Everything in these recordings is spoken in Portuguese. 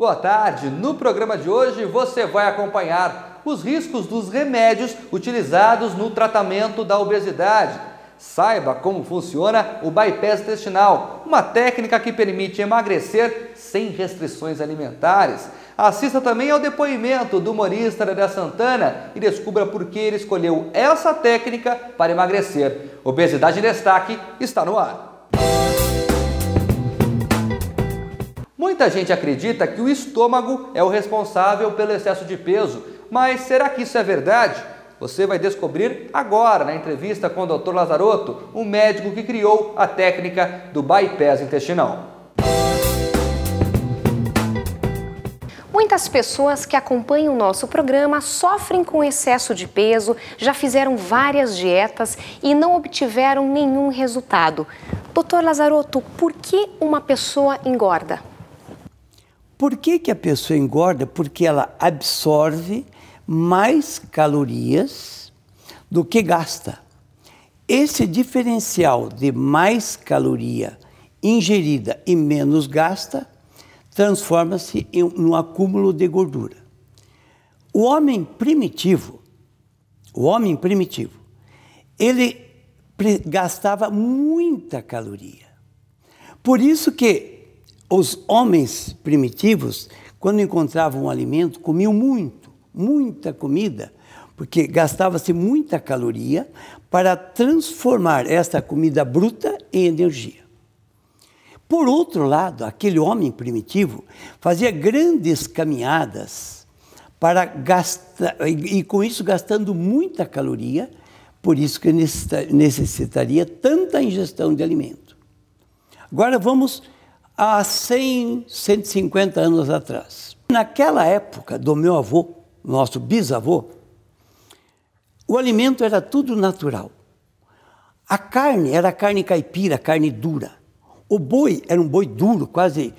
Boa tarde! No programa de hoje você vai acompanhar os riscos dos remédios utilizados no tratamento da obesidade. Saiba como funciona o bypass intestinal, uma técnica que permite emagrecer sem restrições alimentares. Assista também ao depoimento do humorista Dedé Santana e descubra por que ele escolheu essa técnica para emagrecer. Obesidade em Destaque está no ar. Muita gente acredita que o estômago é o responsável pelo excesso de peso, mas será que isso é verdade? Você vai descobrir agora na entrevista com o Dr. Lazarotto, um médico que criou a técnica do bypass intestinal. Muitas pessoas que acompanham o nosso programa sofrem com excesso de peso, já fizeram várias dietas e não obtiveram nenhum resultado. Dr. Lazarotto, por que uma pessoa engorda? Por que a pessoa engorda? Porque ela absorve mais calorias do que gasta. Esse diferencial de mais caloria ingerida e menos gasta transforma-se em um acúmulo de gordura. O homem primitivo, ele gastava muita caloria. Por isso que os homens primitivos, quando encontravam um alimento, comiam muita comida, porque gastava-se muita caloria para transformar essa comida bruta em energia. Por outro lado, aquele homem primitivo fazia grandes caminhadas para gastar, e com isso gastando muita caloria, por isso que necessitaria tanta ingestão de alimento. Agora vamos há 100, 150 anos atrás. Naquela época do meu avô, nosso bisavô, o alimento era tudo natural. A carne era carne caipira, carne dura. O boi era um boi duro, quase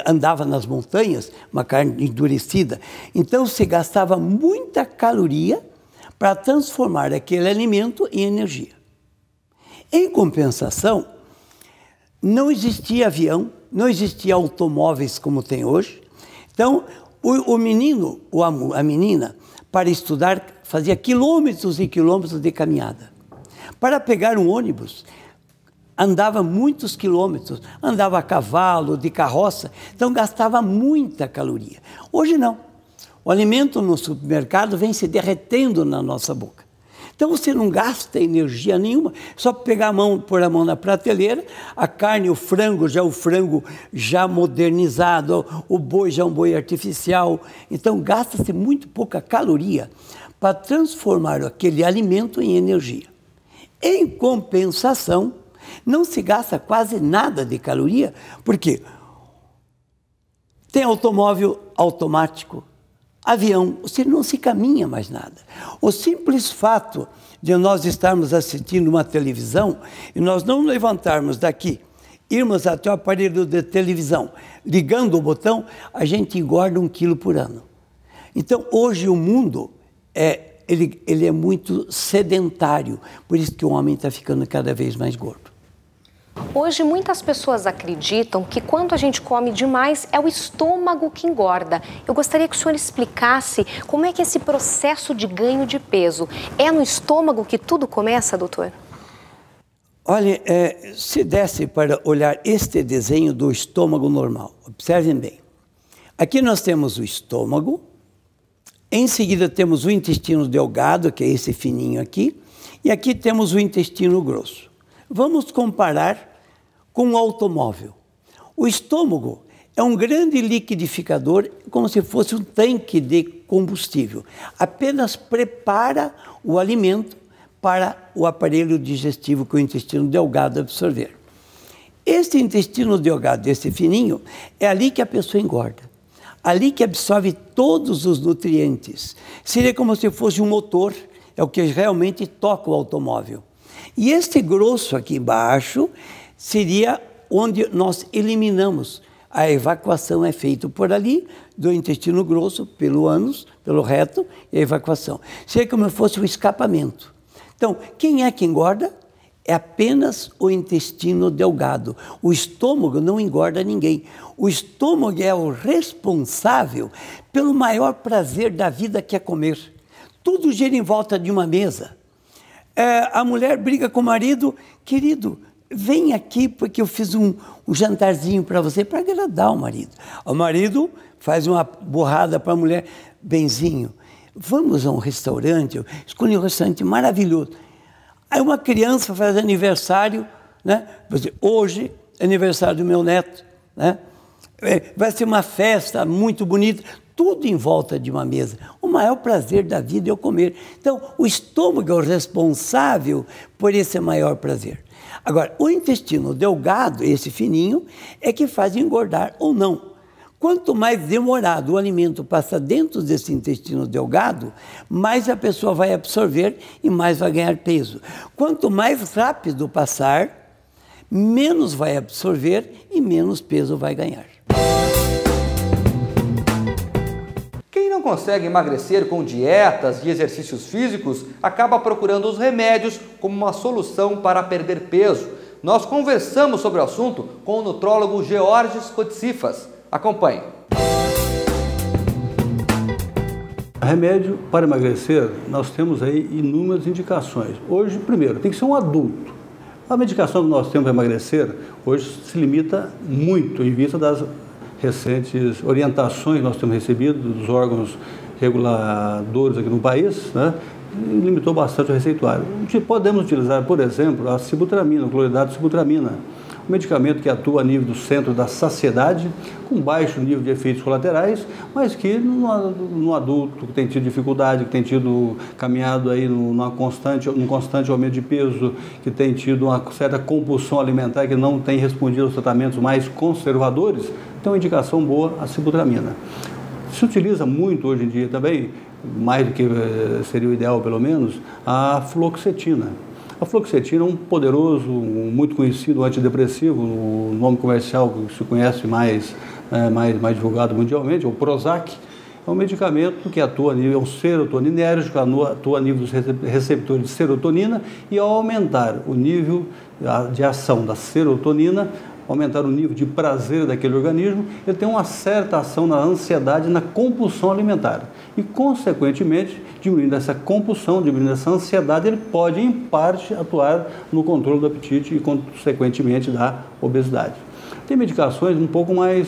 andava nas montanhas, uma carne endurecida. Então se gastava muita caloria para transformar aquele alimento em energia. Em compensação, não existia avião, não existia automóveis como tem hoje. Então, o menino ou a menina, para estudar, fazia quilômetros e quilômetros de caminhada. Para pegar um ônibus, andava muitos quilômetros, andava a cavalo, de carroça, então gastava muita caloria. Hoje não. O alimento no supermercado vem se derretendo na nossa boca. Então você não gasta energia nenhuma, só pegar a mão, pôr a mão na prateleira, a carne, o frango já modernizado, o boi já é um boi artificial. Então gasta-se muito pouca caloria para transformar aquele alimento em energia. Em compensação, não se gasta quase nada de caloria, porque tem automóvel automático, avião, você não se caminha mais nada. O simples fato de nós estarmos assistindo uma televisão e nós não levantarmos daqui, irmos até o aparelho de televisão, ligando o botão, a gente engorda 1 quilo por ano. Então, hoje o mundo ele é muito sedentário, por isso que o homem está ficando cada vez mais gordo. Hoje, muitas pessoas acreditam que quando a gente come demais, é o estômago que engorda. Eu gostaria que o senhor explicasse como é que é esse processo de ganho de peso. É no estômago que tudo começa, doutor? Olha, se desse para olhar este desenho do estômago normal, observem bem. Aqui nós temos o estômago, em seguida temos o intestino delgado, que é esse fininho aqui, e aqui temos o intestino grosso. Vamos comparar com um automóvel. O estômago é um grande liquidificador, como se fosse um tanque de combustível. Apenas prepara o alimento para o aparelho digestivo que o intestino delgado absorver. Esse intestino delgado, esse fininho, é ali que a pessoa engorda. Ali que absorve todos os nutrientes. Seria como se fosse um motor, é o que realmente toca o automóvel. E este grosso aqui embaixo seria onde nós eliminamos. A evacuação é feita por ali, do intestino grosso, pelo ânus, pelo reto, e a evacuação. Seria como se fosse um escapamento. Então, quem é que engorda? é apenas o intestino delgado. O estômago não engorda ninguém. O estômago é o responsável pelo maior prazer da vida, que é comer. Tudo gira em volta de uma mesa. A mulher briga com o marido: querido, vem aqui porque eu fiz um jantarzinho para você, para agradar o marido. O marido faz uma borrada para a mulher: benzinho, vamos a um restaurante, eu escolhi um restaurante maravilhoso. Aí uma criança faz aniversário, né? Hoje é aniversário do meu neto, né? Vai ser uma festa muito bonita, tudo em volta de uma mesa. O maior prazer da vida é o comer. Então, o estômago é o responsável por esse maior prazer. Agora, o intestino delgado, esse fininho, é que faz engordar ou não. Quanto mais demorado o alimento passa dentro desse intestino delgado, mais a pessoa vai absorver e mais vai ganhar peso. Quanto mais rápido passar, menos vai absorver e menos peso vai ganhar. Quem não consegue emagrecer com dietas e exercícios físicos acaba procurando os remédios como uma solução para perder peso. Nós conversamos sobre o assunto com o nutrólogo Georges Cotsifas. Acompanhe. Remédio para emagrecer, nós temos aí inúmeras indicações. Hoje, primeiro, tem que ser um adulto. A medicação que nós temos para emagrecer, hoje se limita muito em vista das recentes orientações que nós temos recebido dos órgãos reguladores aqui no país, né? E limitou bastante o receituário. Podemos utilizar, por exemplo, a sibutramina, o cloridrato de sibutramina, um medicamento que atua a nível do centro da saciedade, com baixo nível de efeitos colaterais, mas que no adulto que tem tido dificuldade, que tem tido caminhado aí num constante aumento de peso, que tem tido uma certa compulsão alimentar, que não tem respondido aos tratamentos mais conservadores, tem uma indicação boa a sibutramina. Se utiliza muito hoje em dia também, mais do que seria o ideal pelo menos, a fluoxetina. A fluoxetina é um poderoso, muito conhecido antidepressivo, o nome comercial que se conhece mais divulgado mundialmente, é o Prozac. É um medicamento que atua a nível, é um serotoninérgico, atua a nível dos receptores de serotonina, e ao aumentar o nível de ação da serotonina, aumentar o nível de prazer daquele organismo, ele tem uma certa ação na ansiedade e na compulsão alimentar. E, consequentemente, diminuindo essa compulsão, diminuindo essa ansiedade, ele pode, em parte, atuar no controle do apetite e, consequentemente, da obesidade. Tem medicações um pouco mais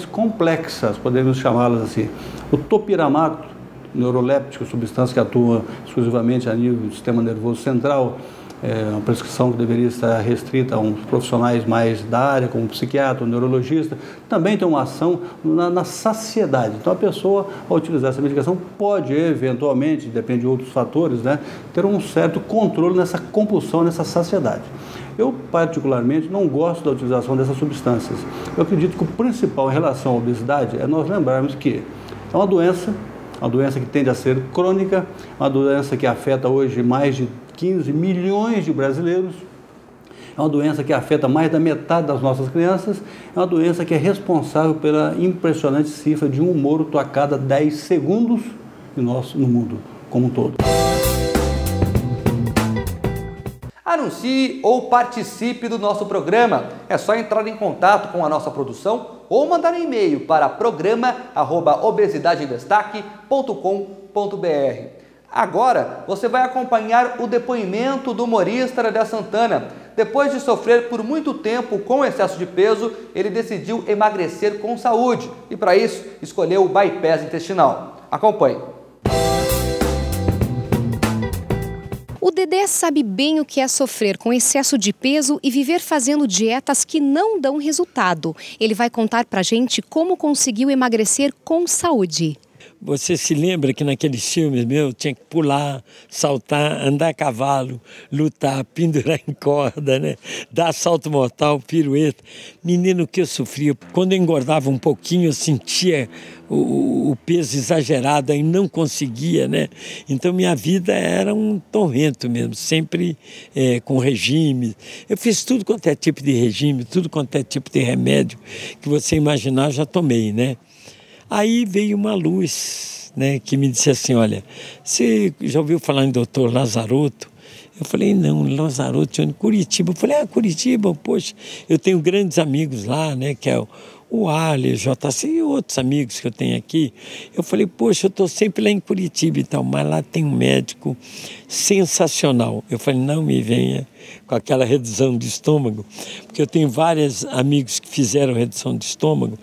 complexas, podemos chamá-las assim. O topiramato, neuroléptico, substância que atua exclusivamente a nível do sistema nervoso central, é uma prescrição que deveria estar restrita a uns profissionais mais da área, como um psiquiatra, um neurologista, também tem uma ação na saciedade. Então, a pessoa, ao utilizar essa medicação, pode, eventualmente, depende de outros fatores, né, ter um certo controle nessa compulsão, nessa saciedade. Eu, particularmente, não gosto da utilização dessas substâncias. Eu acredito que o principal em relação à obesidade é nós lembrarmos que é uma doença que tende a ser crônica, uma doença que afeta hoje mais de 15 milhões de brasileiros, é uma doença que afeta mais da metade das nossas crianças, é uma doença que é responsável pela impressionante cifra de um morto a cada 10 segundos no mundo como um todo. Anuncie ou participe do nosso programa. É só entrar em contato com a nossa produção ou mandar um e-mail para programa@obesidadeemdestaque.com.br. Agora você vai acompanhar o depoimento do humorista Dedé Santana. Depois de sofrer por muito tempo com excesso de peso, ele decidiu emagrecer com saúde e, para isso, escolheu o bypass intestinal. Acompanhe. O Dedé sabe bem o que é sofrer com excesso de peso e viver fazendo dietas que não dão resultado. Ele vai contar pra gente como conseguiu emagrecer com saúde. Você se lembra que naqueles filmes meus tinha que pular, saltar, andar a cavalo, lutar, pendurar em corda, né? Dar salto mortal, pirueta. Menino, que eu sofria. Quando eu engordava um pouquinho, eu sentia o peso exagerado e não conseguia, né? Então minha vida era um tormento mesmo, sempre com regime. Eu fiz tudo quanto é tipo de regime, tudo quanto é tipo de remédio que você imaginar, eu já tomei, né? Aí veio uma luz, né, que me disse assim, olha, você já ouviu falar em Dr. Lazaroto? Eu falei, não, Lazaroto, Curitiba. Eu falei, Curitiba, poxa, eu tenho grandes amigos lá, né, que é o Ali, o JC e outros amigos que eu tenho aqui. Eu falei, poxa, eu estou sempre lá em Curitiba e tal, mas lá tem um médico sensacional. Eu falei, não me venha com aquela redução de estômago, porque eu tenho vários amigos que fizeram redução de estômago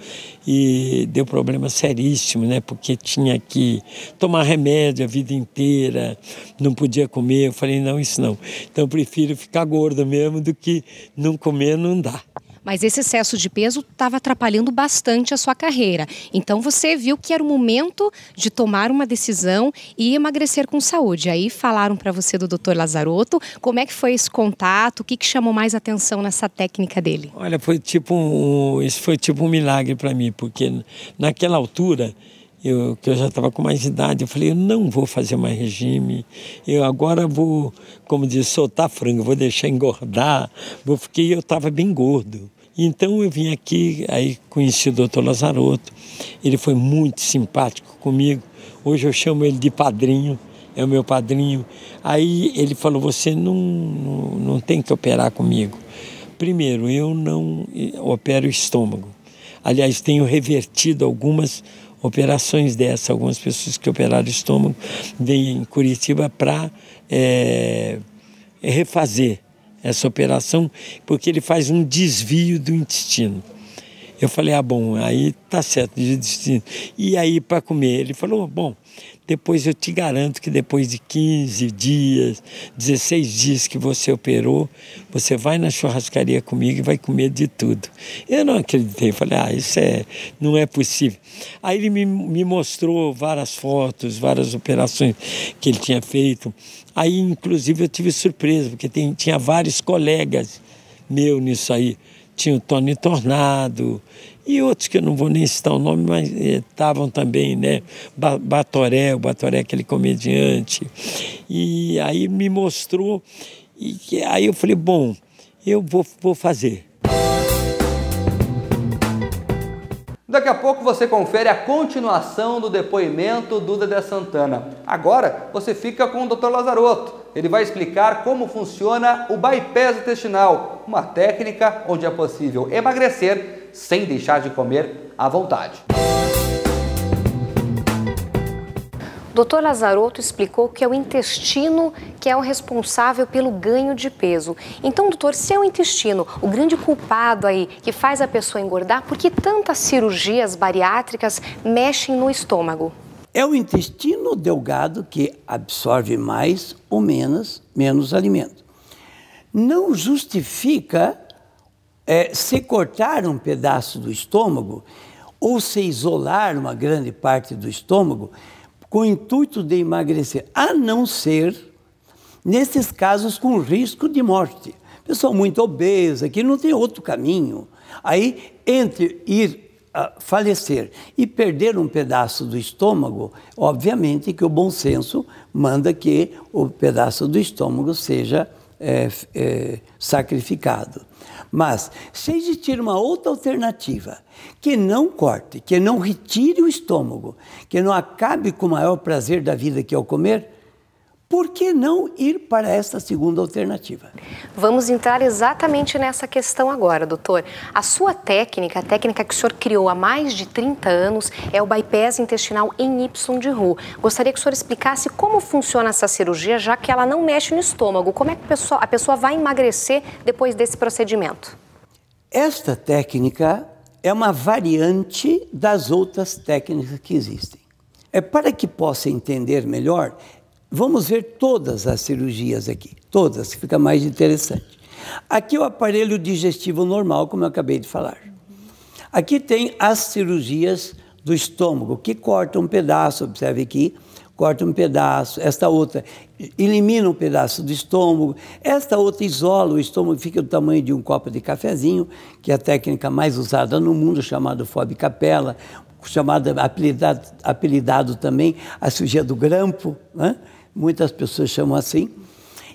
e deu problema seríssimo, né? Porque tinha que tomar remédio a vida inteira, não podia comer. Eu falei, não, isso não. Então eu prefiro ficar gordo mesmo do que não comer, não dá. Mas esse excesso de peso estava atrapalhando bastante a sua carreira. Então você viu que era o momento de tomar uma decisão e emagrecer com saúde. Aí falaram para você do Dr. Lazaroto. Como é que foi esse contato? O que chamou mais atenção nessa técnica dele? Olha, isso foi tipo um milagre para mim, porque naquela altura que eu já estava com mais idade, eu falei, eu não vou fazer mais regime, eu agora vou, como diz, soltar frango, vou deixar engordar, porque eu estava bem gordo. Então eu vim aqui, aí conheci o Dr. Lazaroto, ele foi muito simpático comigo, hoje eu chamo ele de padrinho, é o meu padrinho. Aí ele falou, você não tem que operar comigo. Primeiro, eu não opero o estômago. Aliás, tenho revertido algumas operações dessas, algumas pessoas que operaram o estômago vêm em Curitiba para refazer essa operação, porque ele faz um desvio do intestino. Eu falei, bom, aí tá certo, de destino. E aí para comer? Ele falou, bom, depois eu te garanto que depois de 15 dias, 16 dias que você operou, você vai na churrascaria comigo e vai comer de tudo. Eu não acreditei, falei, isso não é possível. Aí ele me mostrou várias fotos, várias operações que ele tinha feito. Aí, inclusive, eu tive surpresa, porque tinha vários colegas meus nisso aí. Tinha o Tony Tornado e outros que eu não vou nem citar o nome, mas estavam também, né? Batoré, aquele comediante. E aí me mostrou, e aí eu falei, bom, eu vou fazer. Daqui a pouco você confere a continuação do depoimento do Dedé Santana. Agora você fica com o Dr. Lazaroto. Ele vai explicar como funciona o bypass intestinal, uma técnica onde é possível emagrecer sem deixar de comer à vontade. Dr. Lazaroto explicou que é o intestino que é o responsável pelo ganho de peso. Então, doutor, se é o intestino o grande culpado aí que faz a pessoa engordar, por que tantas cirurgias bariátricas mexem no estômago? É o intestino delgado que absorve mais ou menos alimento. Não justifica se cortar um pedaço do estômago ou se isolar uma grande parte do estômago com o intuito de emagrecer, a não ser nesses casos com risco de morte. Pessoa muito obesa, que não tem outro caminho. Aí, entre ir falecer e perder um pedaço do estômago, obviamente que o bom senso manda que o pedaço do estômago seja sacrificado. Mas, se existir uma outra alternativa, que não corte, que não retire o estômago, que não acabe com o maior prazer da vida, que é o comer, por que não ir para essa segunda alternativa? Vamos entrar exatamente nessa questão agora, doutor. A sua técnica, a técnica que o senhor criou há mais de 30 anos, é o bypass intestinal em Y de Roux. Gostaria que o senhor explicasse como funciona essa cirurgia, já que ela não mexe no estômago. Como é que a pessoa vai emagrecer depois desse procedimento? Esta técnica é uma variante das outras técnicas que existem. Para que possa entender melhor, vamos ver todas as cirurgias aqui, todas, que fica mais interessante. Aqui é o aparelho digestivo normal, como eu acabei de falar. Aqui tem as cirurgias do estômago, que cortam um pedaço, observe aqui, corta um pedaço, esta outra elimina um pedaço do estômago, esta outra isola o estômago, fica do tamanho de um copo de cafezinho, que é a técnica mais usada no mundo, chamada Fob Capella, chamada, apelidado também a cirurgia do grampo, né? Muitas pessoas chamam assim.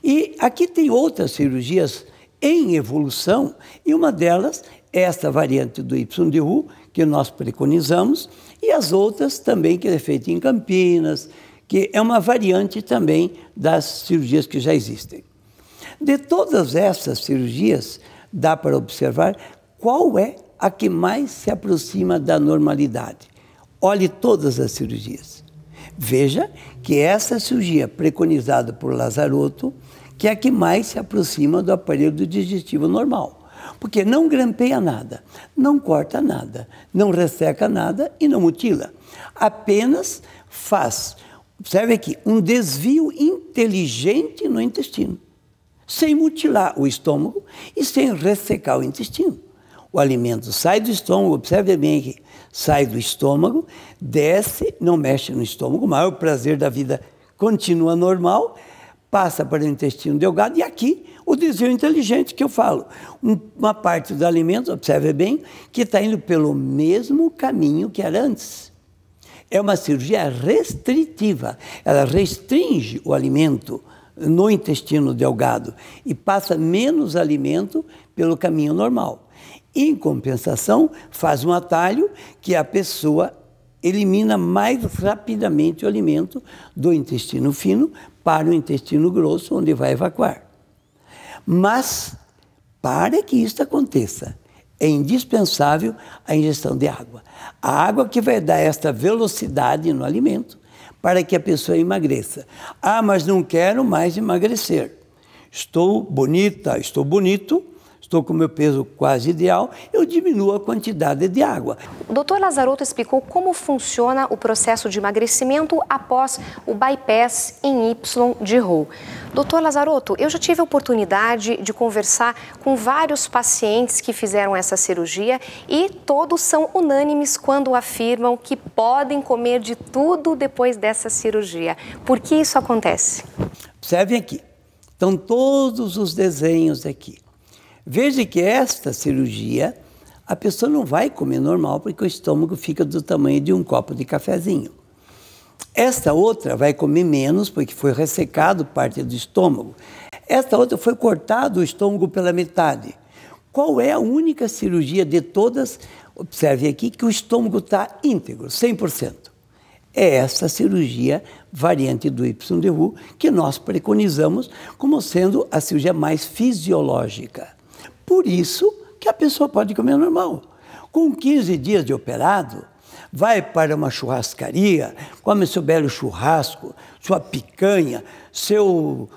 E aqui tem outras cirurgias em evolução, e uma delas é esta variante do Y de Roux, que nós preconizamos, e as outras também que é feita em Campinas, que é uma variante também das cirurgias que já existem. De todas essas cirurgias, dá para observar qual é a que mais se aproxima da normalidade. Olhe todas as cirurgias. Veja que essa cirurgia preconizada por Lazzarotto, que é a que mais se aproxima do aparelho digestivo normal. Porque não grampeia nada, não corta nada, não resseca nada e não mutila. Apenas faz, observe aqui, um desvio inteligente no intestino, sem mutilar o estômago e sem ressecar o intestino. O alimento sai do estômago, observe bem aqui, sai do estômago, desce, não mexe no estômago, o maior prazer da vida continua normal, passa para o intestino delgado e aqui o desvio inteligente que eu falo. Uma parte do alimento, observe bem, que está indo pelo mesmo caminho que era antes. É uma cirurgia restritiva, ela restringe o alimento no intestino delgado e passa menos alimento pelo caminho normal. Em compensação, faz um atalho que a pessoa elimina mais rapidamente o alimento do intestino fino para o intestino grosso, onde vai evacuar. Mas, para que isso aconteça, é indispensável a ingestão de água. A água que vai dar esta velocidade no alimento para que a pessoa emagreça. Ah, mas não quero mais emagrecer. Estou bonita, estou bonito, estou com o meu peso quase ideal, eu diminuo a quantidade de água. O Dr. Lazzarotto explicou como funciona o processo de emagrecimento após o bypass em Y de Roux. Dr. Lazzarotto, eu já tive a oportunidade de conversar com vários pacientes que fizeram essa cirurgia e todos são unânimes quando afirmam que podem comer de tudo depois dessa cirurgia. Por que isso acontece? Observem aqui, estão todos os desenhos aqui. Veja que esta cirurgia, a pessoa não vai comer normal porque o estômago fica do tamanho de um copo de cafezinho. Esta outra vai comer menos porque foi ressecado parte do estômago. Esta outra foi cortado o estômago pela metade. Qual é a única cirurgia de todas, observe aqui, que o estômago está íntegro, 100%? É essa cirurgia variante do Y de Roux que nós preconizamos como sendo a cirurgia mais fisiológica. Por isso que a pessoa pode comer normal. Com 15 dias de operado, vai para uma churrascaria, come seu belo churrasco, sua picanha, seu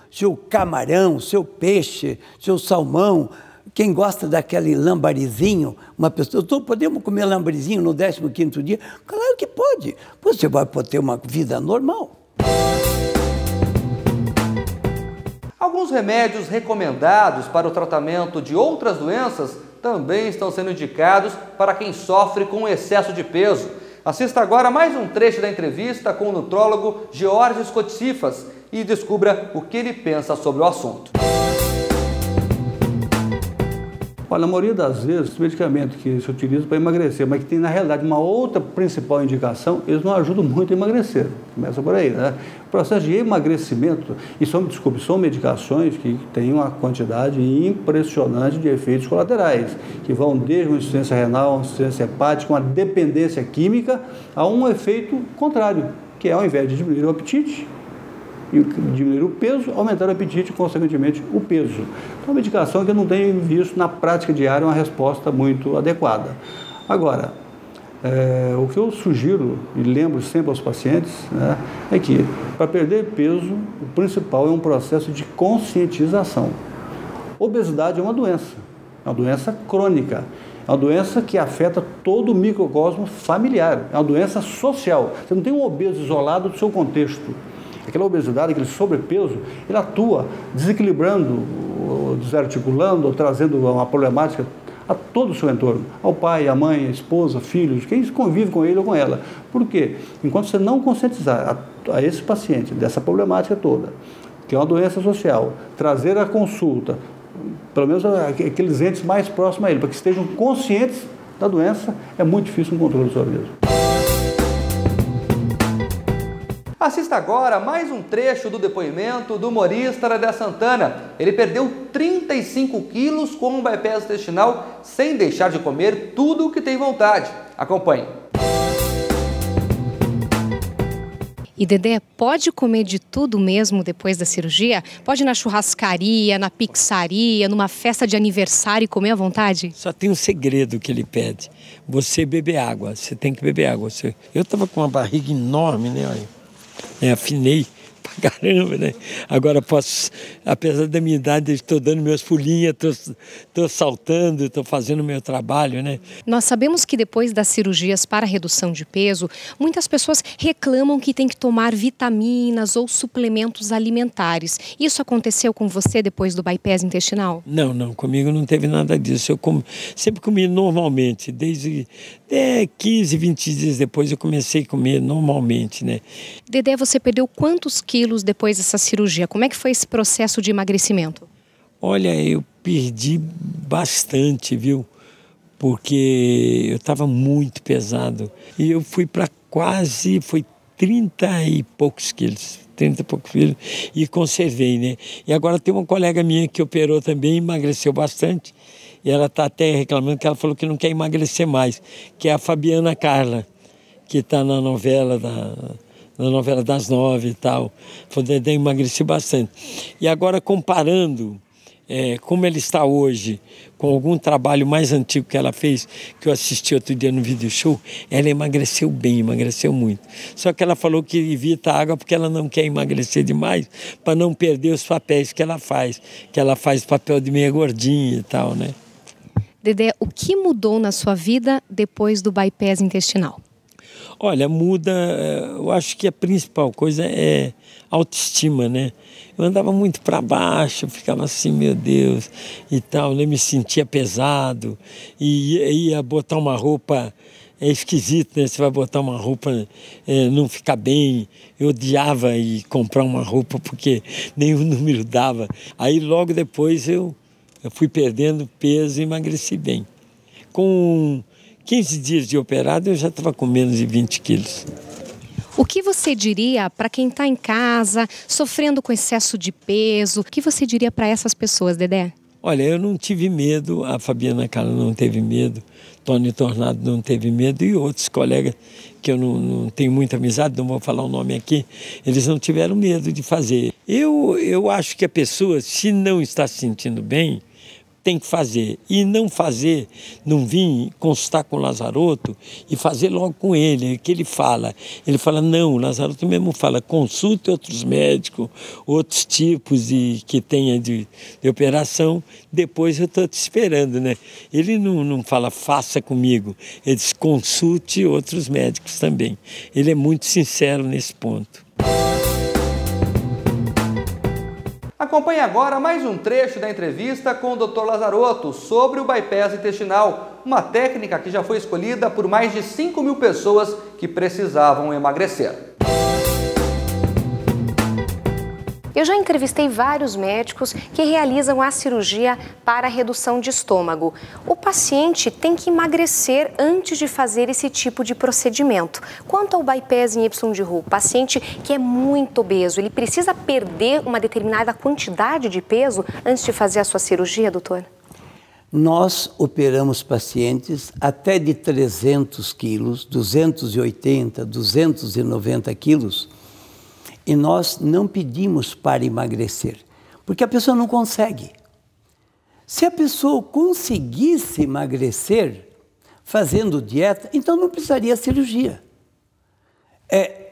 camarão, seu peixe, seu salmão. Quem gosta daquele lambarizinho, uma pessoa, podemos comer lambarizinho no 15º dia? Claro que pode. Você vai poder ter uma vida normal. Alguns remédios recomendados para o tratamento de outras doenças também estão sendo indicados para quem sofre com excesso de peso. Assista agora mais um trecho da entrevista com o nutrólogo Georges Cotsifas e descubra o que ele pensa sobre o assunto. Olha, a maioria das vezes, os medicamentos que se utilizam para emagrecer, mas que tem, na realidade, uma outra principal indicação, eles não ajudam muito a emagrecer. Começa por aí, né? O processo de emagrecimento, e são medicações que têm uma quantidade impressionante de efeitos colaterais, que vão desde uma insuficiência renal, uma insuficiência hepática, uma dependência química, a um efeito contrário, que é, ao invés de diminuir o apetite, e diminuir o peso, aumentar o apetite e, consequentemente, o peso. Então, é uma medicação que eu não tenho visto na prática diária uma resposta muito adequada. Agora, o que eu sugiro e lembro sempre aos pacientes, né, é que, para perder peso, o principal é um processo de conscientização. Obesidade é uma doença crônica. É uma doença que afeta todo o microcosmo familiar, é uma doença social. Você não tem um obeso isolado do seu contexto. Aquela obesidade, aquele sobrepeso, ele atua desequilibrando, desarticulando, ou trazendo uma problemática a todo o seu entorno, ao pai, à mãe, à esposa, filhos, quem convive com ele ou com ela. Por quê? Enquanto você não conscientizar a esse paciente dessa problemática toda, que é uma doença social, trazer a consulta, pelo menos aqueles entes mais próximos a ele, para que estejam conscientes da doença, é muito difícil um controle do seu organismo. Assista agora mais um trecho do depoimento do humorista Dedé Santana. Ele perdeu 35 quilos com um bypass intestinal sem deixar de comer tudo o que tem vontade. Acompanhe. E Dedé, pode comer de tudo mesmo depois da cirurgia? Pode ir na churrascaria, na pizzaria, numa festa de aniversário e comer à vontade? Só tem um segredo que ele pede. Você beber água, você tem que beber água. Eu estava com uma barriga enorme, né? Olha, afinei pra caramba, né? Agora posso, apesar da minha idade, estou dando meus pulinhos, estou saltando, estou fazendo o meu trabalho, né? Nós sabemos que depois das cirurgias para redução de peso, muitas pessoas reclamam que tem que tomar vitaminas ou suplementos alimentares. Isso aconteceu com você depois do bypass intestinal? Não, comigo não teve nada disso. Eu sempre comi normalmente, desde 15, 20 dias depois eu comecei a comer normalmente, né? Dedé, você perdeu quantos quilos depois dessa cirurgia? Como é que foi esse processo de emagrecimento? Olha, eu perdi bastante, viu? Porque eu estava muito pesado. E eu fui para foi 30 e poucos quilos. 30 e poucos quilos e conservei, né? E agora tem uma colega minha que operou também, emagreceu bastante. E ela está até reclamando que ela falou que não quer emagrecer mais, que é a Fabiana Carla, que está na novela das 9 e tal. Falou que emagreci bastante. E agora comparando como ela está hoje, com algum trabalho mais antigo que ela fez, que eu assisti outro dia no video show, ela emagreceu bem, emagreceu muito. Só que ela falou que evita água porque ela não quer emagrecer demais, para não perder os papéis que ela faz papel de meia gordinha e tal, né? Dedé, o que mudou na sua vida depois do bypass intestinal? Olha, muda, eu acho que a principal coisa é autoestima, né? Eu andava muito para baixo, eu ficava assim, meu Deus, e tal, né? Me sentia pesado, e ia botar uma roupa, é esquisito, né? Você vai botar uma roupa, não fica bem. Eu odiava ir comprar uma roupa porque nenhum número dava. Aí logo depois eu fui perdendo peso e emagreci bem. Com 15 dias de operado, eu já estava com menos de 20 quilos. O que você diria para quem está em casa, sofrendo com excesso de peso? O que você diria para essas pessoas, Dedé? Olha, eu não tive medo, a Fabiana Carla não teve medo, Tony Tornado não teve medo e outros colegas que eu não tenho muita amizade, não vou falar o nome aqui, eles não tiveram medo de fazer. Eu acho que a pessoa, se não está se sentindo bem, tem que fazer. E não fazer, não vir consultar com o Lazaroto e fazer logo com ele, que ele fala. Ele fala, não, o Lazaroto mesmo fala, consulte outros médicos, outros tipos que tenha de operação, depois eu estou te esperando, né? Ele não fala, faça comigo, ele diz, consulte outros médicos também. Ele é muito sincero nesse ponto. Acompanhe agora mais um trecho da entrevista com o Dr. Lazaroto sobre o bypass intestinal, uma técnica que já foi escolhida por mais de 5.000 pessoas que precisavam emagrecer. Eu já entrevistei vários médicos que realizam a cirurgia para a redução de estômago. O paciente tem que emagrecer antes de fazer esse tipo de procedimento. Quanto ao bypass em Y-de-Ru, o paciente que é muito obeso, ele precisa perder uma determinada quantidade de peso antes de fazer a sua cirurgia, doutor? Nós operamos pacientes até de 300 quilos, 280, 290 quilos, e nós não pedimos para emagrecer, porque a pessoa não consegue. Se a pessoa conseguisse emagrecer fazendo dieta, então não precisaria cirurgia.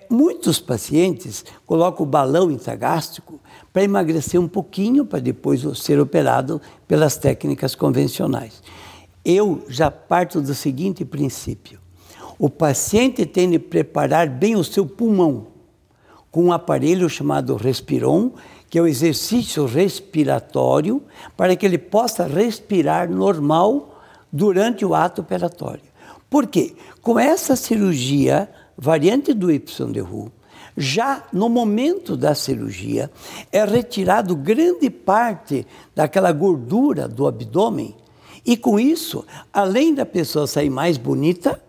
Muitos pacientes colocam o balão intragástrico para emagrecer um pouquinho, para depois ser operado pelas técnicas convencionais. Eu já parto do seguinte princípio: o paciente tem de preparar bem o seu pulmão, com um aparelho chamado Respiron, que é o exercício respiratório, para que ele possa respirar normal durante o ato operatório. Por quê? Com essa cirurgia, variante do Y-de-Ru, já no momento da cirurgia, é retirado grande parte daquela gordura do abdômen, e com isso, além da pessoa sair mais bonita,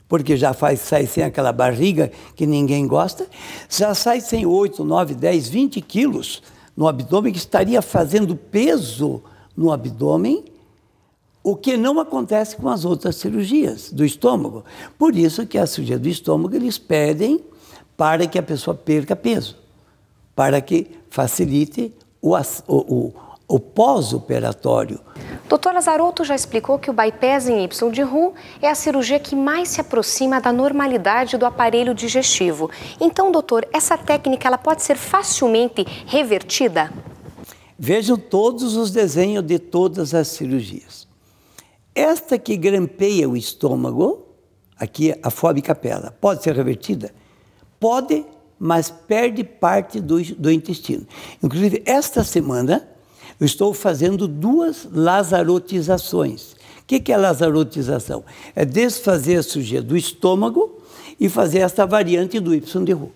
porque já sai sem aquela barriga que ninguém gosta, já sai sem 8, 9, 10, 20 quilos no abdômen, que estaria fazendo peso no abdômen, o que não acontece com as outras cirurgias do estômago. Por isso que a cirurgia do estômago eles pedem para que a pessoa perca peso, para que facilite o pós-operatório. Dr. Lazarotto já explicou que o bypass em Y de Roux é a cirurgia que mais se aproxima da normalidade do aparelho digestivo. Então, doutor, essa técnica ela pode ser facilmente revertida? Vejam todos os desenhos de todas as cirurgias. Esta que grampeia o estômago, aqui a Fob Capella, pode ser revertida? Pode, mas perde parte do intestino. Inclusive, esta semana, eu estou fazendo 2 lazarotizações. O que é lazarotização? É desfazer a sujeira do estômago e fazer essa variante do Y de Roux.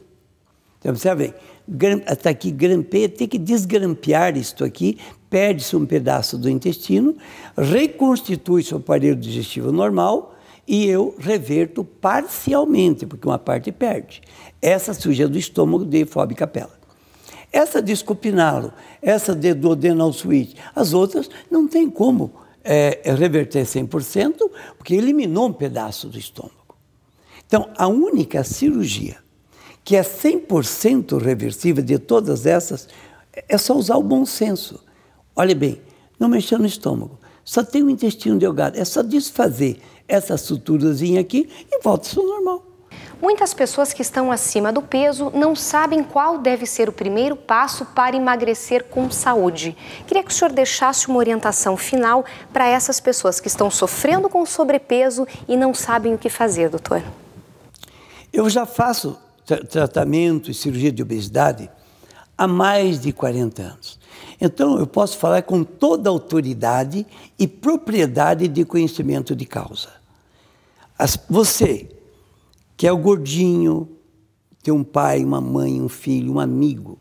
Então, você vê, está aqui, grampeia, tem que desgrampear isto aqui, perde-se um pedaço do intestino, reconstitui-se o aparelho digestivo normal e eu reverto parcialmente, porque uma parte perde. Essa sujeira do estômago de Fob Capella. Essa de escopinalo, essa de duodenal switch, as outras não tem como reverter 100%, porque eliminou um pedaço do estômago. Então, a única cirurgia que é 100% reversível de todas essas é só usar o bom senso. Olha bem, não mexer no estômago, só tem o intestino delgado, é só desfazer essa suturazinha aqui e volta ao normal. Muitas pessoas que estão acima do peso não sabem qual deve ser o primeiro passo para emagrecer com saúde. Queria que o senhor deixasse uma orientação final para essas pessoas que estão sofrendo com sobrepeso e não sabem o que fazer, doutor. Eu já faço tratamento e cirurgia de obesidade há mais de 40 anos. Então, eu posso falar com toda autoridade e propriedade de conhecimento de causa. Você que é o gordinho, tem um pai, uma mãe, um filho, um amigo,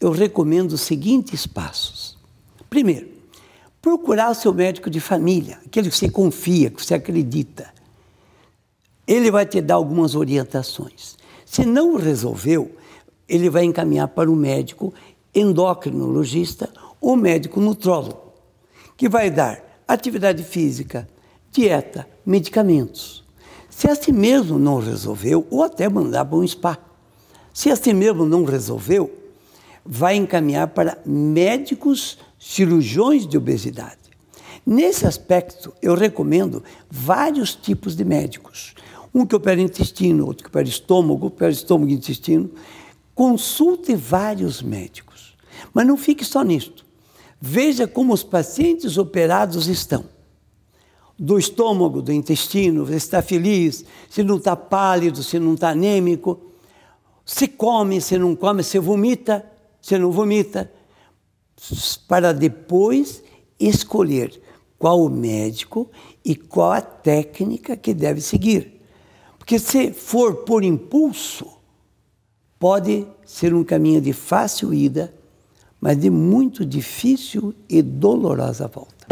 eu recomendo os seguintes passos. Primeiro, procurar o seu médico de família, aquele que você confia, que você acredita. Ele vai te dar algumas orientações. Se não resolveu, ele vai encaminhar para o médico endocrinologista ou médico nutrólogo, que vai dar atividade física, dieta, medicamentos. Se assim mesmo não resolveu, ou até mandar para um spa. Se assim mesmo não resolveu, vai encaminhar para médicos cirurgiões de obesidade. Nesse aspecto, eu recomendo vários tipos de médicos. Um que opera intestino, outro que opera estômago e intestino. Consulte vários médicos. Mas não fique só nisto. Veja como os pacientes operados estão. Do estômago, do intestino, se está feliz, se não está pálido, se não está anêmico, se come, se não come, se vomita, se não vomita, para depois escolher qual o médico e qual a técnica que deve seguir. Porque se for por impulso, pode ser um caminho de fácil ida, mas de muito difícil e dolorosa volta.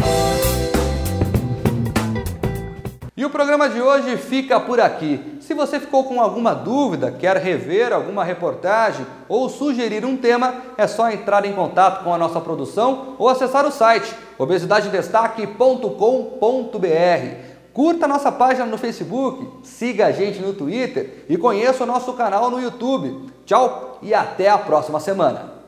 E o programa de hoje fica por aqui. Se você ficou com alguma dúvida, quer rever alguma reportagem ou sugerir um tema, é só entrar em contato com a nossa produção ou acessar o site obesidadedestaque.com.br. Curta a nossa página no Facebook, siga a gente no Twitter e conheça o nosso canal no YouTube. Tchau e até a próxima semana.